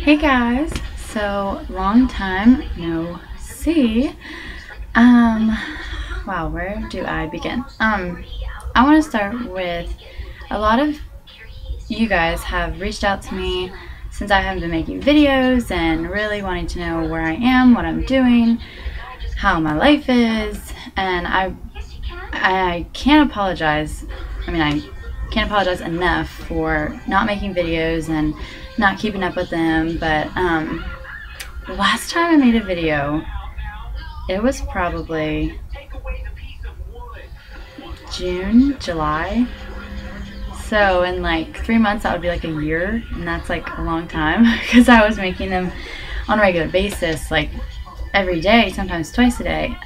Hey guys, so long time no see. Wow, where do I begin? I want to start with a lot of you guys have reached out to me since I haven't been making videos and really wanting to know where I am, what I'm doing, how my life is, and I can't apologize. I can't apologize enough for not making videos and not keeping up with them, but the last time I made a video, it was probably June, July. So in like 3 months that would be like a year, and that's like a long time because I was making them on a regular basis, like every day, sometimes twice a day.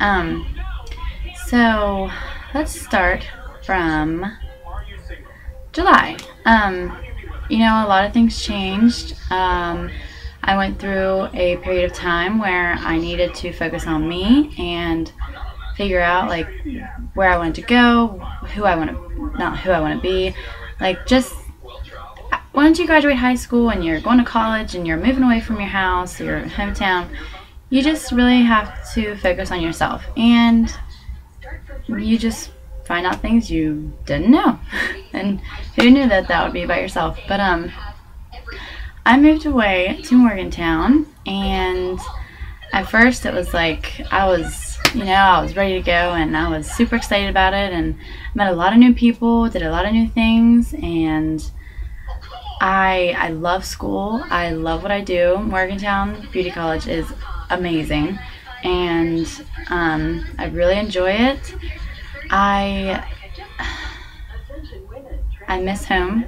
So let's start from July. You know, a lot of things changed. I went through a period of time where I needed to focus on me and figure out like where I wanted to go, not who I want to be. Like, just once you graduate high school and you're going to college and you're moving away from your house, your hometown, you just really have to focus on yourself, and you just find out things you didn't know. And who knew that that would be by yourself? But I moved away to Morgantown, and at first it was like I was ready to go, and I was super excited about it, and met a lot of new people, did a lot of new things, and I love school. I love what I do. Morgantown Beauty College is amazing, and I really enjoy it. I miss home.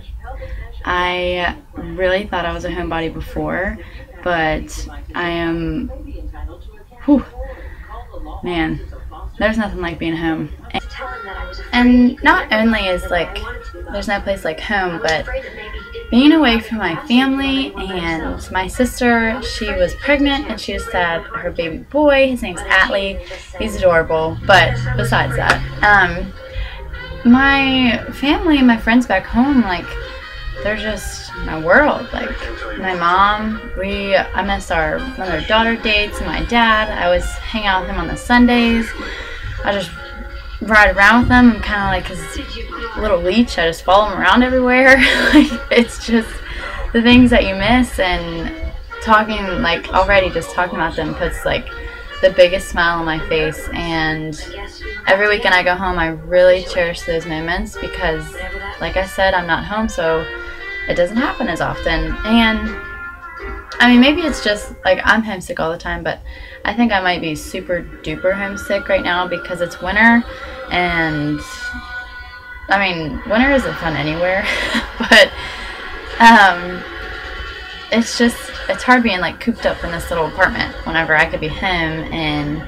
I really thought I was a homebody before, but I am, man, there's nothing like being home. And not only is like, there's no place like home, but being away from my family. And my sister, she was pregnant and she just had her baby boy. His name's Atlee. He's adorable. But besides that, my family and my friends back home, like, they're just my world. Like, my mom, I missed our mother-daughter dates. My dad, I always hang out with him on the Sundays. I just ride around with him. I'm kind of like his little leech. I just follow him around everywhere. Like, it's just the things that you miss, and already just talking about them puts like the biggest smile on my face. And every weekend I go home, I really cherish those moments because, like I said, I'm not home, so it doesn't happen as often. And I mean, maybe it's just like I'm homesick all the time, but I think I might be super duper homesick right now because it's winter. And I mean, winter isn't fun anywhere, but it's hard being like cooped up in this little apartment whenever I could be home in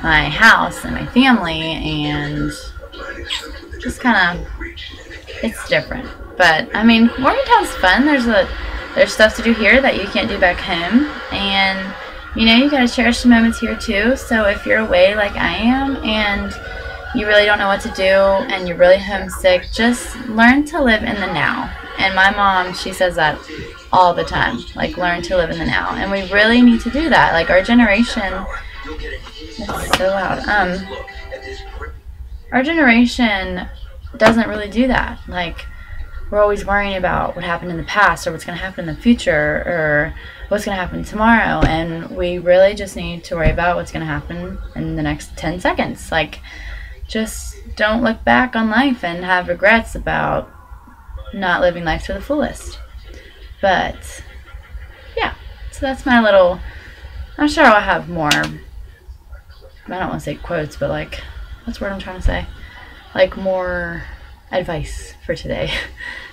my house and my family, and just kind of, it's different. But I mean, Morgantown's fun. There's stuff to do here that you can't do back home, and you know, you gotta cherish the moments here too. So if you're away like I am and you really don't know what to do and you're really homesick, just learn to live in the now. And my mom, she says that all the time, like, learn to live in the now. And we really need to do that. Like, our generation, it's so loud. Our generation doesn't really do that. Like, we're always worrying about what happened in the past, or what's going to happen in the future, or what's going to happen tomorrow. And we really just need to worry about what's going to happen in the next 10 seconds. Like, just don't look back on life and have regrets about not living life to the fullest. But yeah, so that's my little, I'm sure I'll have more, I don't want to say quotes, but like, what's the word I'm trying to say? Like, more advice for today.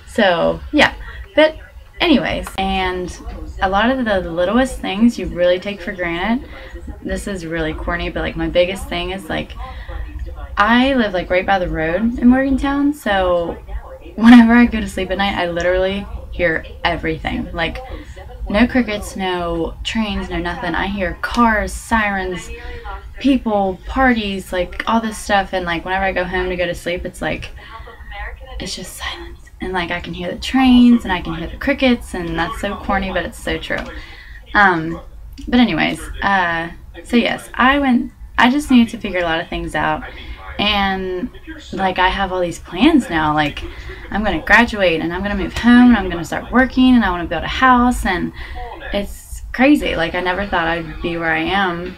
So yeah, but anyways, and a lot of the littlest things you really take for granted. This is really corny, but like, my biggest thing is like, I live like right by the road in Morgantown, so whenever I go to sleep at night, I literally hear everything. Like, no crickets, no trains, no nothing. I hear cars, sirens, people, parties, like all this stuff. And like, whenever I go home to go to sleep, it's like it's just silence. And like I can hear the trains and I can hear the crickets, and that's so corny, but it's so true. But anyways, so yes, I just needed to figure a lot of things out. And like I have all these plans now, like I'm going to graduate and I'm going to move home and I'm going to start working and I want to build a house, and it's crazy. Like I never thought I'd be where I am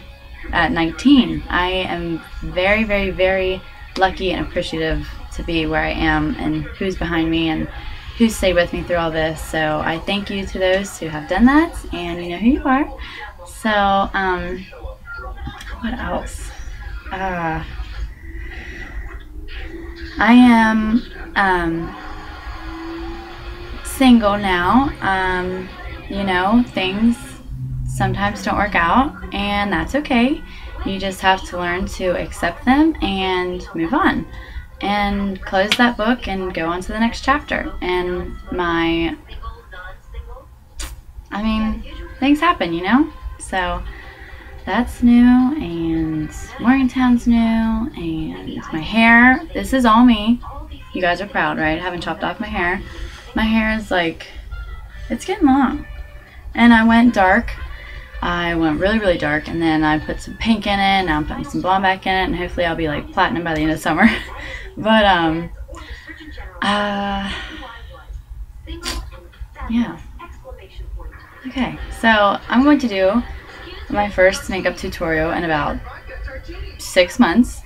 at 19. I am very, very, very lucky and appreciative to be where I am and who's behind me and who stayed with me through all this. So I thank you to those who have done that, and you know who you are. So what else? I am single now. You know, things sometimes don't work out, and that's okay. You just have to learn to accept them and move on and close that book and go on to the next chapter. And things happen, you know? So that's new, and Morgantown's new, and my hair, this is all me. You guys are proud, right? I haven't chopped off my hair. My hair is like, it's getting long. And I went dark. I went really, really dark, and then I put some pink in it, and now I'm putting some blonde back in it, and hopefully I'll be like platinum by the end of summer. But, yeah. Okay, so I'm going to do my first makeup tutorial in about 6 months.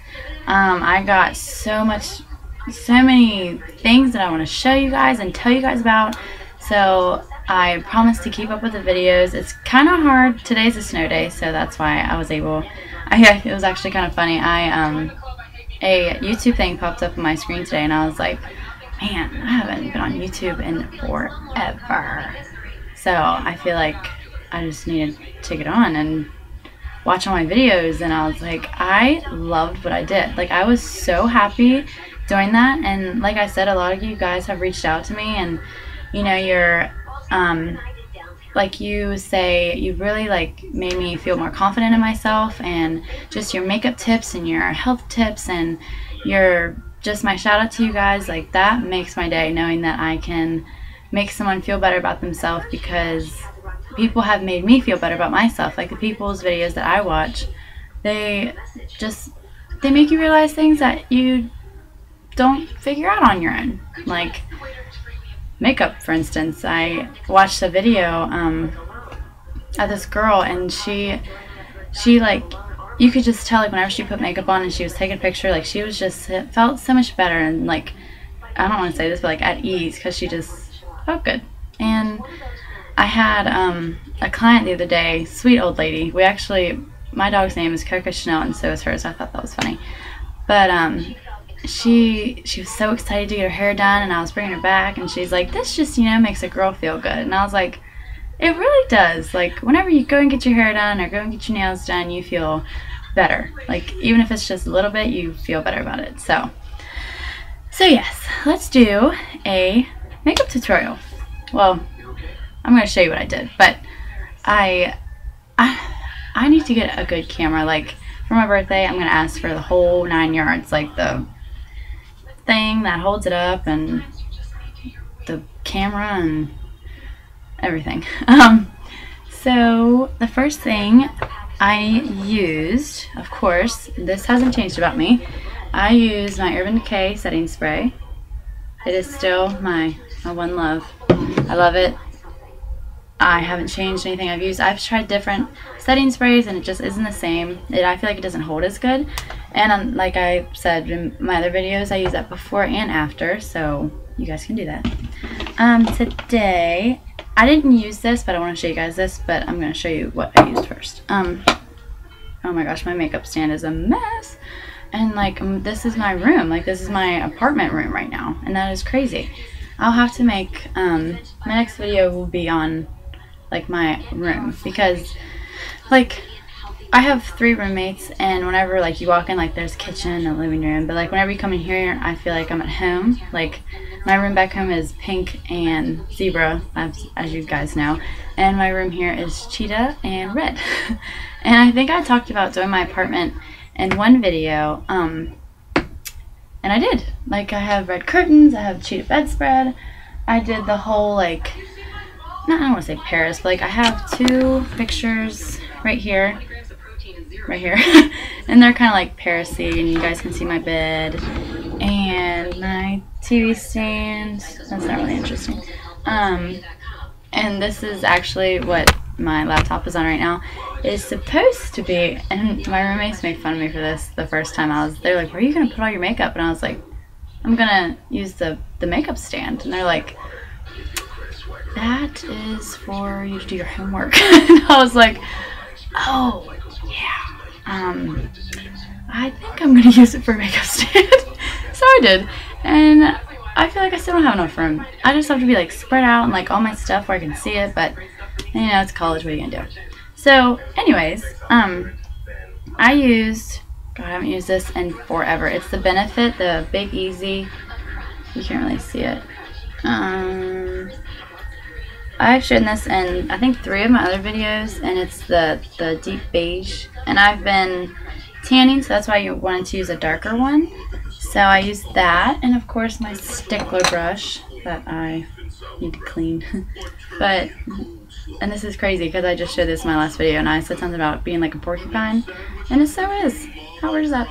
I got so many things that I want to show you guys and tell you guys about, so I promise to keep up with the videos. It's kind of hard. Today's a snow day, so that's why I was able, it was actually kind of funny. A YouTube thing popped up on my screen today, and I was like, man, I haven't been on YouTube in forever. So I feel like I just needed to get on and watch all my videos, and I was like, I loved what I did. Like, I was so happy doing that, and like I said, a lot of you guys have reached out to me, and you know, you're like you say, you really like made me feel more confident in myself, and just your makeup tips and your health tips and just my shout out to you guys, like that makes my day, knowing that I can make someone feel better about themselves, because people have made me feel better about myself. Like the people's videos that I watch, they make you realize things that you don't figure out on your own. Like makeup, for instance. I watched a video of this girl, and she like, you could just tell, like whenever she put makeup on and she was taking a picture, like she was just, it felt so much better, and like, I don't want to say this, but like at ease, because she just felt good. And I had a client the other day, sweet old lady. We actually, my dog's name is Coco Chanel, and so is hers. I thought that was funny. But she was so excited to get her hair done, and I was bringing her back, and she's like, this just, you know, makes a girl feel good. And I was like, it really does. Like whenever you go and get your hair done or go and get your nails done, you feel better. Like even if it's just a little bit, you feel better about it. So yes, let's do a makeup tutorial. Well, I'm going to show you what I did, but I need to get a good camera. Like for my birthday, I'm going to ask for the whole 9 yards, like the thing that holds it up and the camera and everything. So the first thing I used, of course, this hasn't changed about me. I use my Urban Decay setting spray. It is still my one love. I love it. I haven't changed anything I've tried different setting sprays, and it just isn't the same. I feel like it doesn't hold as good. And like I said in my other videos, I use that before and after, so you guys can do that. Today, I didn't use this, but I want to show you guys this, but I'm going to show you what I used first. Oh my gosh, my makeup stand is a mess. And like, this is my room. Like, this is my apartment room right now, and that is crazy. I'll have to make, my next video will be on like my room, because like I have 3 roommates, and whenever like you walk in, like there's a kitchen and a living room, but like whenever you come in here, I feel like I'm at home. Like my room back home is pink and zebra, as you guys know, and my room here is cheetah and red. And I think I talked about doing my apartment in one video, and I did. Like, I have red curtains, I have cheetah bedspread. I did the whole, like, I don't want to say Paris, but like I have 2 pictures right here, and they're kind of like Paris-y, and you guys can see my bed and my TV stand. That's not really interesting. And this is actually what my laptop is on right now. It's supposed to be, and my roommates made fun of me for this the first time I was, they're like, where are you going to put all your makeup? And I was like, I'm going to use the makeup stand. And they're like, that is for you to do your homework. And I was like, oh, yeah. I think I'm going to use it for a makeup stand. So I did. And I feel like I still don't have enough room. I just have to be like spread out and like all my stuff where I can see it, but you know, it's college, what are you gonna do? So anyways, I used, God, I haven't used this in forever. It's the Benefit, the Big Easy. You can't really see it. I've shown this in I think 3 of my other videos, and it's the deep beige, and I've been tanning, so that's why you wanted to use a darker one. So I used that, and of course my stickler brush that I need to clean. But, and this is crazy because I just showed this in my last video and I said something about being like a porcupine, and it so is. How weird is that?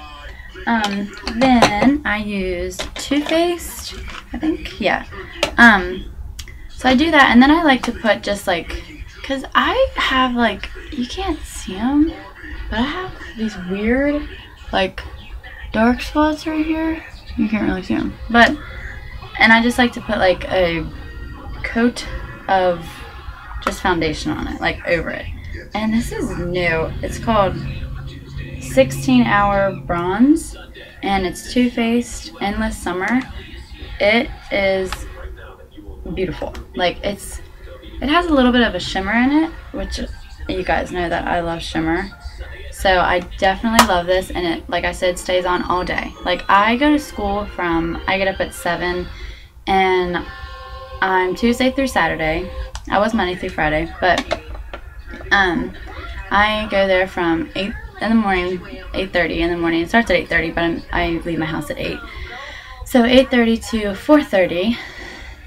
Then I used Too Faced, I think, yeah. So I do that, and then I like to put just like, because I have like, you can't see them, but I have these weird like dark spots right here. You can't really see them, but, and I just like to put like a coat of just foundation on it, like over it. And this is new. It's called 16-Hour Bronze, and it's Too Faced Endless Summer. It is beautiful. Like, it has a little bit of a shimmer in it, which you guys know that I love shimmer. So I definitely love this, and it, like I said, stays on all day. Like, I go to school I get up at 7, and I'm Tuesday through Saturday. I was Monday through Friday, but I go there from 8 in the morning, 8:30 in the morning. It starts at 8:30, but I leave my house at 8. So 8:30 to 4:30,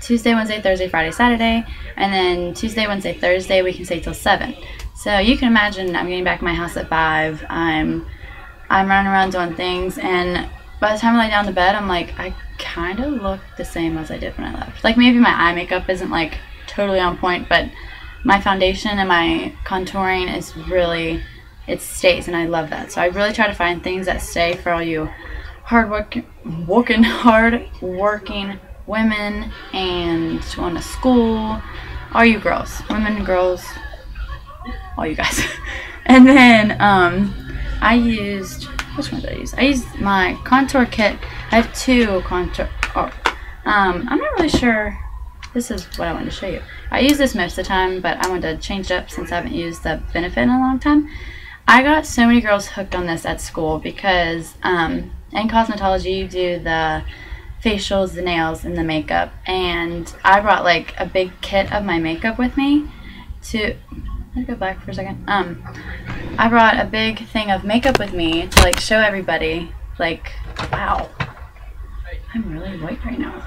Tuesday, Wednesday, Thursday, Friday, Saturday, and then Tuesday, Wednesday, Thursday, we can stay till 7. So you can imagine I'm getting back to my house at 5. I'm running around doing things, and by the time I lay down to bed, I'm like, I kind of look the same as I did when I left. Like, maybe my eye makeup isn't like totally on point, but my foundation and my contouring is really, it stays, and I love that. So I really try to find things that stay for all you hard-working women and going to school, all you girls, women and girls, all you guys. And then I used, which one did I use? I used my contour kit. I have 2 contour, I'm not really sure. This is what I wanted to show you. I use this most of the time, but I wanted to change it up since I haven't used the Benefit in a long time. I got so many girls hooked on this at school because in cosmetology you do the facials, the nails, and the makeup, and I brought like a big kit of my makeup with me to, let me go back for a second. I brought a big thing of makeup with me to like show everybody, like, wow, I'm really white right now.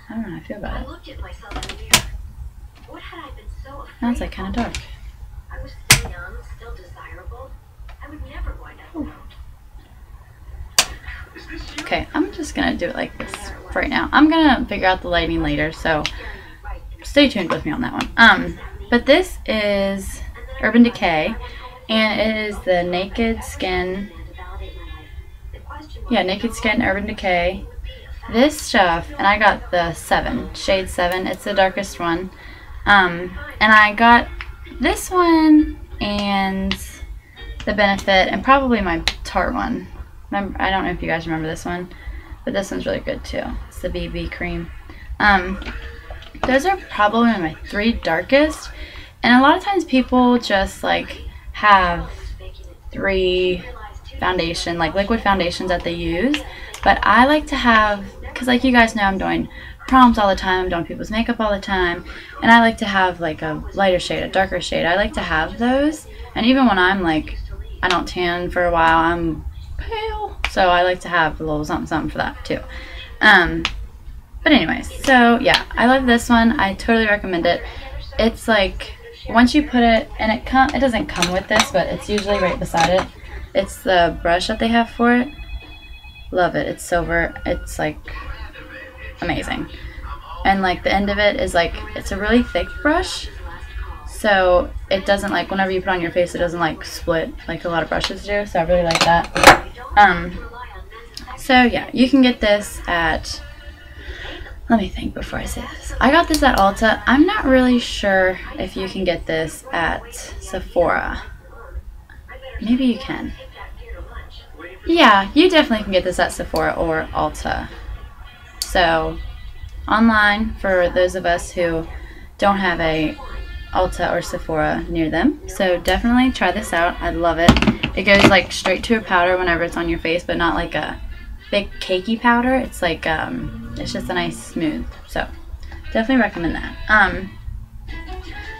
I don't know how I feel about it. I looked at myself in the mirror. What had I been so afraid? Now it's like kind of dark. I was still young, still desirable. I would never wind up alone. Okay, I'm just gonna do it like this for right now. I'm gonna figure out the lighting later, so stay tuned with me on that one. But this is Urban Decay, and it is the Naked Skin. Yeah, Naked Skin Urban Decay. This stuff, and I got the 7, shade 7. It's the darkest one. And I got this one and the Benefit, and probably my Tarte one. Remember, I don't know if you guys remember this one, but this one's really good too. It's the BB cream. Those are probably my 3 darkest, and a lot of times people just like have 3 foundation, like liquid foundations that they use, but I like to have, because like you guys know, I'm doing proms all the time, I'm doing people's makeup all the time, and I like to have like a lighter shade, a darker shade. I like to have those, and even when I'm like, I don't tan for a while, I'm pale, so I like to have a little something something for that too. But anyways, so yeah, I love this one. I totally recommend it. It's like, once you put it, and it doesn't come with this, but it's usually right beside it. It's the brush that they have for it. Love it. It's silver. It's like amazing. And like the end of it is like, it's a really thick brush. So it doesn't, like, whenever you put it on your face, it doesn't like split like a lot of brushes do. So I really like that. So yeah, you can get this at, let me think before I say this. I got this at Ulta. I'm not really sure if you can get this at Sephora. Maybe you can. Yeah, you definitely can get this at Sephora or Ulta. So online, for those of us who don't have a Ulta or Sephora near them. So definitely try this out. I love it. It goes like straight to a powder whenever it's on your face, but not like a big cakey powder. It's like it's just a nice smooth. So definitely recommend that.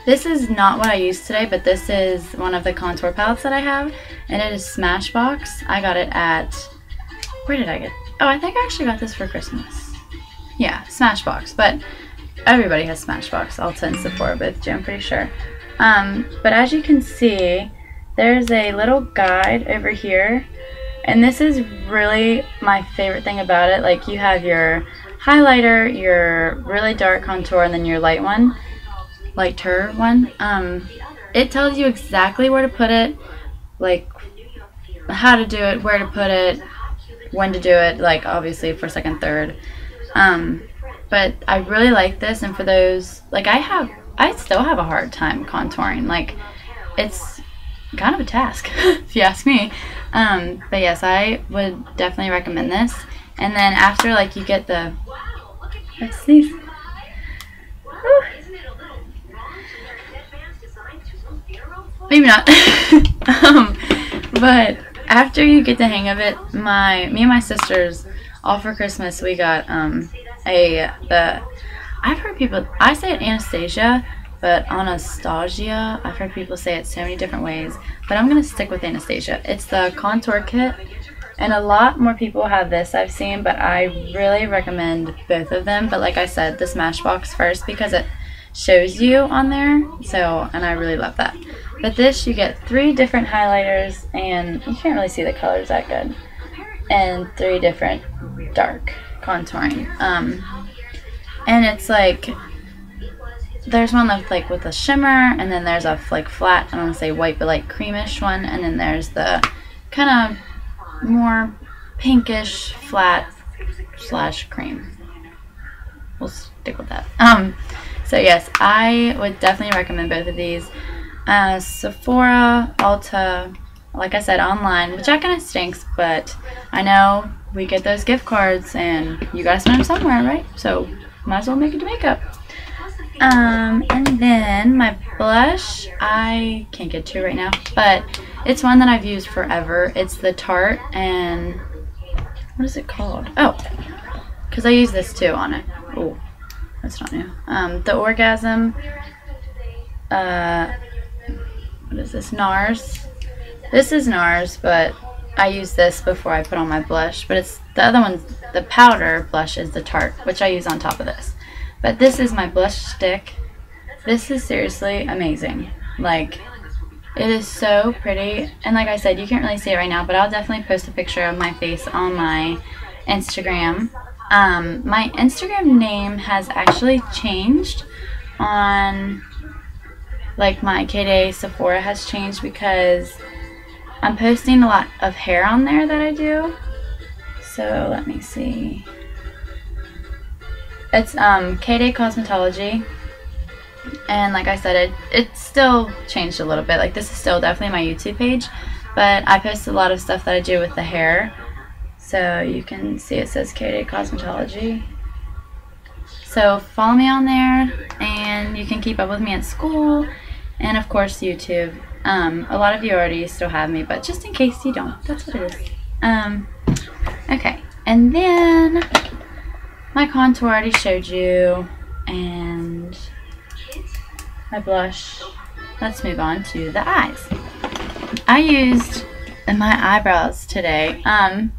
This is not what I used today, but this is one of the contour palettes that I have, and it is Smashbox. I got it at, where did I get? Oh, I think I actually got this for Christmas. Yeah, Smashbox, but everybody has Smashbox, Ulta and Sephora both do, I'm pretty sure. But as you can see, there's a little guide over here, and this is really my favorite thing about it. Like, you have your highlighter, your really dark contour, and then your lighter one. It tells you exactly where to put it, like how to do it, where to put it, when to do it, like obviously for second, third. But I really like this, and for those, like, I still have a hard time contouring. Like, it's kind of a task if you ask me. But yes, I would definitely recommend this. And then after, like, you get the, let's sneeze. Whew. Maybe not. But after you get the hang of it, me and my sisters, all for Christmas, we got I've heard people, I say it Anastasia, but Anastasia, I've heard people say it so many different ways, but I'm going to stick with Anastasia. It's the contour kit, and a lot more people have this I've seen, but I really recommend both of them. But like I said, the Smashbox first, because it shows you on there, so, and I really love that. But this, you get 3 different highlighters, and you can't really see the colors that good, and 3 different dark contouring. And it's like, there's one that's like with a shimmer, and then there's a like flat, I don't want to say white, but like creamish one, and then there's the kind of more pinkish flat / cream. We'll stick with that. So yes, I would definitely recommend both of these. Sephora, Ulta, like I said, online, which that kind of stinks, but I know we get those gift cards and you gotta spend them somewhere, right? So might as well make it to makeup. And then my blush, I can't get to right now, but it's one that I've used forever. It's the Tarte, and what is it called? Oh, because I use this too on it. Oh, that's not new. The Orgasm, what is this, NARS? This is NARS, but I use this before I put on my blush. But it's the other one, the powder blush is the Tarte, which I use on top of this. But this is my blush stick. This is seriously amazing. Like, it is so pretty. And like I said, you can't really see it right now, but I'll definitely post a picture of my face on my Instagram. My Instagram name has actually changed on, like, my K-Day Sephora has changed because I'm posting a lot of hair on there that I do. So let me see. It's K-Day Cosmetology, and like I said, it's still changed a little bit. Like, this is still definitely my YouTube page, but I post a lot of stuff that I do with the hair. So you can see it says K-Day Cosmetology. So follow me on there, and you can keep up with me at school, and of course YouTube. A lot of you already still have me, but just in case you don't, that's what it is. Okay, and then my contour I already showed you, and my blush. Let's move on to the eyes. I used my eyebrows today. I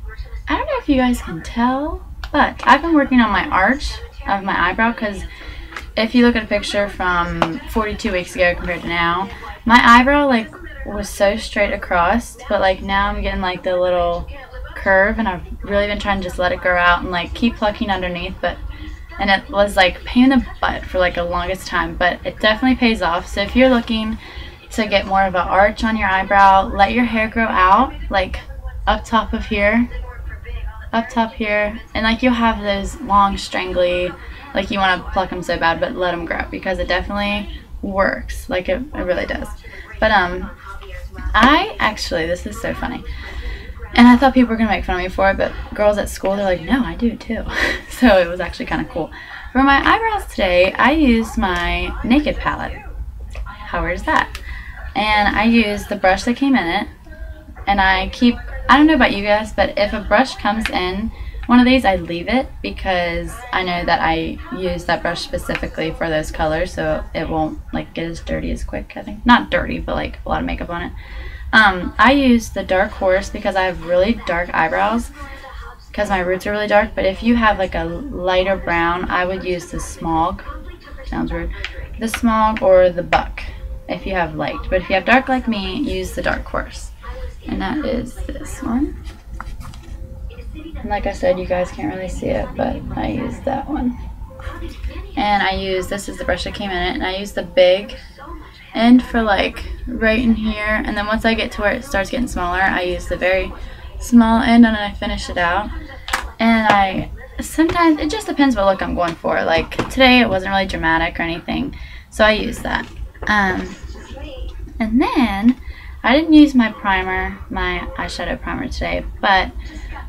don't know if you guys can tell, But I've been working on my arch of my eyebrow, because if you look at a picture from 42 weeks ago compared to now, my eyebrow like was so straight across, but like now I'm getting like the little curve, and I've really been trying to just let it grow out and like keep plucking underneath, and it was like pain in the butt for like the longest time, but it definitely pays off. So if you're looking to get more of an arch on your eyebrow, let your hair grow out like up top of here, up top here, and like you'll have those long strangly, like you want to pluck them so bad, but let them grow, because it definitely works. Like it really does. But I actually, this is so funny, and I thought people were gonna make fun of me for it, but girls at school, they're like, no, I do too. So it was actually kind of cool. For my eyebrows today, I used my Naked palette. How weird is that? And I used the brush that came in it, and I don't know about you guys, but if a brush comes in one of these, I leave it, because I know that I use that brush specifically for those colors, so it won't like get as dirty as quick, I think. Not dirty, but like a lot of makeup on it. I use the Dark Horse because I have really dark eyebrows, because my roots are really dark, but if you have like a lighter brown, I would use the Smog. Sounds rude. The Smog or the Buck if you have light, but if you have dark like me, use the Dark Horse. And that is this one. And like I said, you guys can't really see it, but I used that one. And this is the brush that came in it, and I use the big end for like right in here, and then once I get to where it starts getting smaller, I use the very small end, and then I finish it out. And sometimes, it just depends what look I'm going for. Like today it wasn't really dramatic or anything, so I use that. And then I didn't use my primer, my eyeshadow primer today, but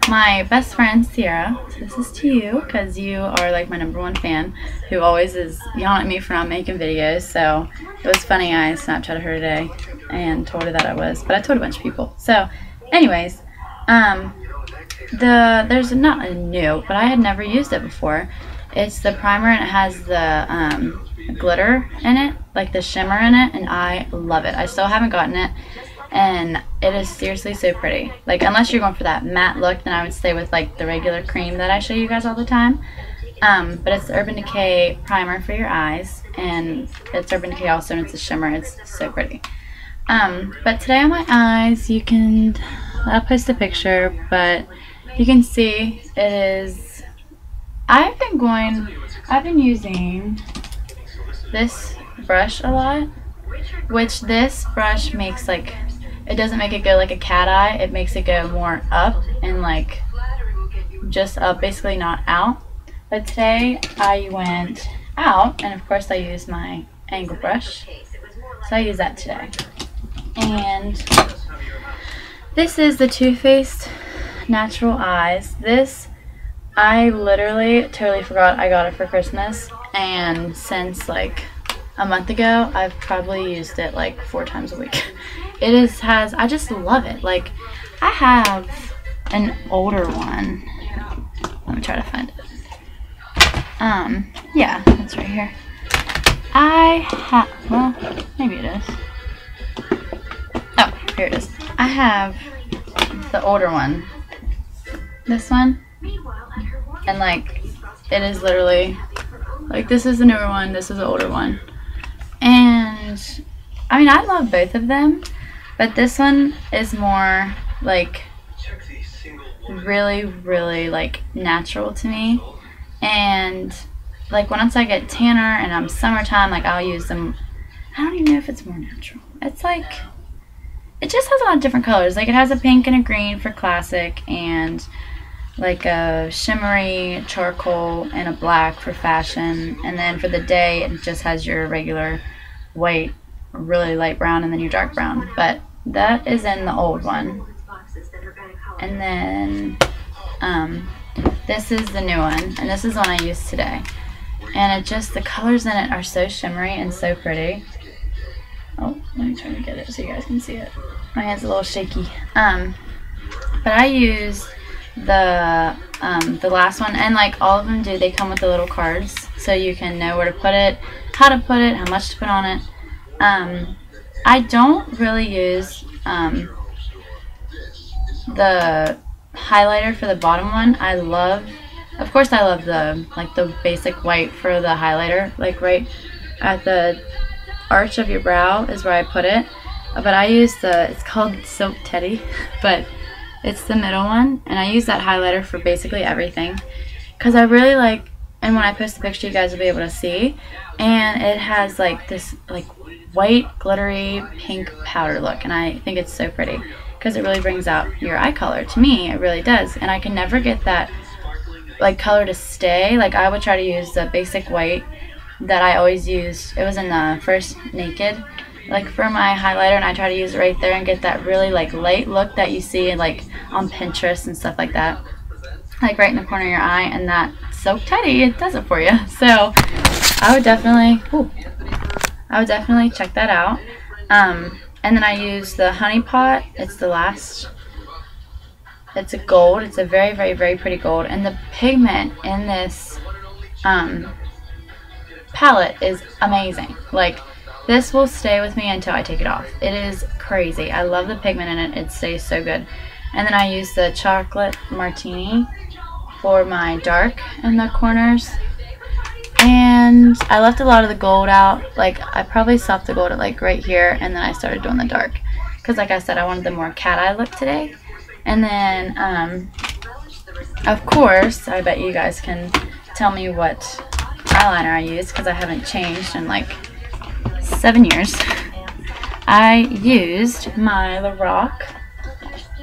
my best friend Sierra, so this is to you, because you are like my #1 fan, who always is yelling at me for not making videos. So it was funny, I Snapchatted her today and told her that I was, but I told a bunch of people. So anyways, there's not a new, but I had never used it before. It's the primer, and it has the glitter in it, like the shimmer in it, and I love it. I still haven't gotten it, and it is seriously so pretty. Like, unless you're going for that matte look, then I would stay with like the regular cream that I show you guys all the time. But it's the Urban Decay primer for your eyes, and it's Urban Decay also, and it's a shimmer. It's so pretty. But today on my eyes, I'll post a picture, but you can see it is, I've been using this brush a lot, which this brush makes like, it doesn't make it go like a cat eye, it makes it go more up and like just up, basically not out. But today I went out, and of course I used my angle brush, so I use that today. And this is the Too Faced Natural Eyes. This, I literally totally forgot I got it for Christmas, and since like a month ago, I've probably used it like 4 times a week. I just love it. Like, I have an older one. Let me try to find it. Yeah, it's right here. Well, maybe it is. Oh, here it is. I have the older one. This one. And like, it is literally, like, this is the newer one, this is the older one. And, I mean, I love both of them, but this one is more, like, really, really, like, natural to me. And, like, once I get tanner and I'm summertime, like, I'll use them. I don't even know if it's more natural. It's, like, it just has a lot of different colors. Like, it has a pink and a green for classic, and, like, a shimmery charcoal and a black for fashion. And then for the day, it just has your regular white, really light brown, and then your dark brown. But that is in the old one. And then this is the new one, and this is the one I used today. And it just, the colors in it are so shimmery and so pretty. Oh, let me try to get it so you guys can see it. My hand's a little shaky. But I use the last one, and like all of them do, they come with the little cards, so you can know where to put it, how to put it, how much to put on it. I don't really use the highlighter for the bottom one. I love Of course I love the basic white for the highlighter, like right at the arch of your brow is where I put it. But I use it's called Silk Teddy, but it's the middle one, and I use that highlighter for basically everything because I really like, and when I post the picture you guys will be able to see, and it has like this like white glittery pink powder look, and I think it's so pretty because it really brings out your eye color. To me it really does, and I can never get that like color to stay. Like I would try to use the basic white that I always used. It was in the first Naked, like for my highlighter, and I try to use it right there and get that really like light look that you see like on Pinterest and stuff like that, like right in the corner of your eye. And that Silk Teddy, it does it for you. So I would definitely check that out. And then I use the Honey Pot. It's the last. It's a gold. It's a very, very, very pretty gold, and the pigment in this palette is amazing. Like, this will stay with me until I take it off. It is crazy. I love the pigment in it. It stays so good. And then I use the Chocolate Martini for my dark in the corners. And I left a lot of the gold out. Like, I probably stopped the gold at like right here, and then I started doing the dark. Because like I said, I wanted the more cat eye look today. And then, of course, I bet you guys can tell me what eyeliner I use, because I haven't changed in like 7 years. I used my Lorac,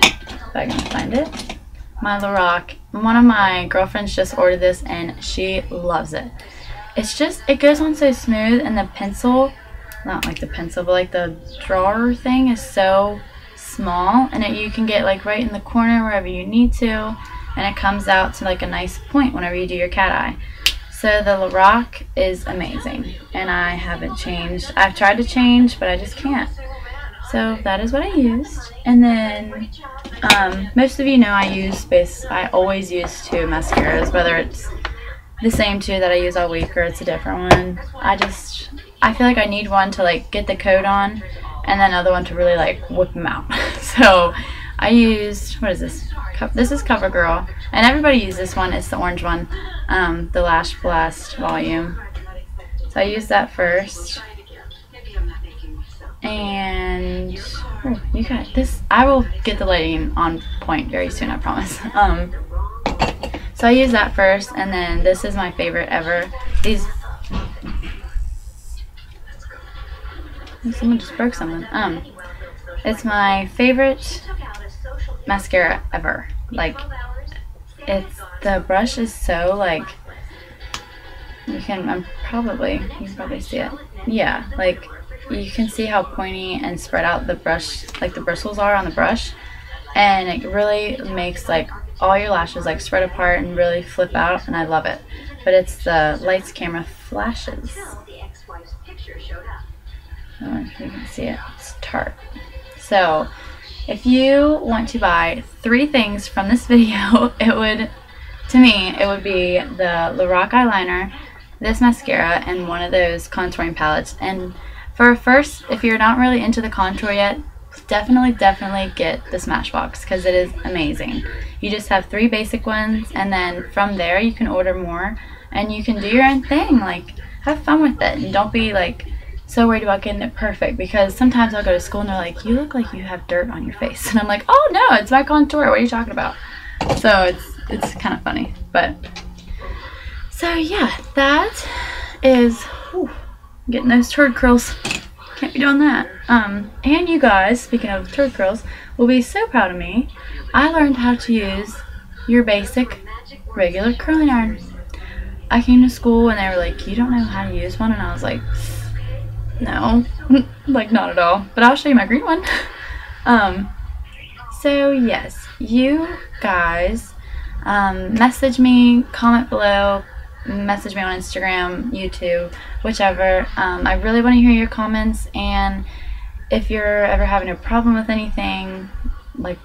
if I can find it, my Lorac. One of my girlfriends just ordered this and she loves it. It's just, it goes on so smooth, and the pencil, not like the pencil, but like the drawer thing is so small, and you can get like right in the corner wherever you need to, and it comes out to like a nice point whenever you do your cat eye. So the Lorac is amazing, and I haven't changed. I've tried to change, but I just can't. So that is what I used. And then most of you know I always use 2 mascaras, whether it's the same 2 that I use all week or it's a different one. I feel like I need one to like get the coat on, and then another one to really like whip them out. So I used, what is this? This is CoverGirl, and everybody uses this one. It's the orange one, the Lash Blast Volume. So I used that first. And you got this. I will get the lighting on point very soon, I promise. So I use that first, and then this is my favorite ever. Someone just broke something. It's my favorite mascara ever. Like, the brush is so like, you can probably see it. Yeah, like you can see how pointy and spread out the brush, like the bristles are on the brush, and it really makes like all your lashes like spread apart and really flip out, and I love it. But it's the Lights Camera Flashes. I don't know if you can see it. It's Tarte. So if you want to buy 3 things from this video, it would be the Lorac eyeliner, this mascara, and one of those contouring palettes. And for first, if you're not really into the contour yet, definitely get the Smashbox, because it is amazing. You just have 3 basic ones, and then from there you can order more, and you can do your own thing. Like, have fun with it, and don't be like so worried about getting it perfect, because sometimes I'll go to school and they're like, you look like you have dirt on your face, and I'm like, oh no, it's my contour, what are you talking about? So it's kind of funny. But so yeah, that is getting those turd curls. Can't be doing that. And you guys, speaking of turd curls, will be so proud of me. I learned how to use your basic regular curling iron. I came to school and they were like, you don't know how to use one? And I was like, no, like not at all, but I'll show you my green one. So yes, you guys message me, comment below, message me on Instagram, YouTube, whichever. I really want to hear your comments, and if you're ever having a problem with anything, like,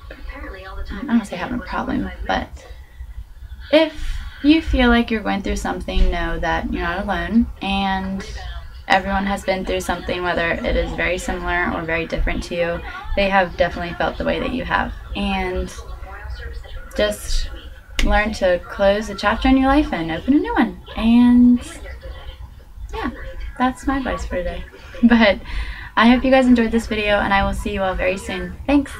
I don't want to say having a problem, but if you feel like you're going through something, know that you're not alone, and everyone has been through something, whether it is very similar or very different to you. They have definitely felt the way that you have. And just learn to close a chapter in your life and open a new one. And yeah, that's my advice for today. But I hope you guys enjoyed this video, and I will see you all very soon. Thanks!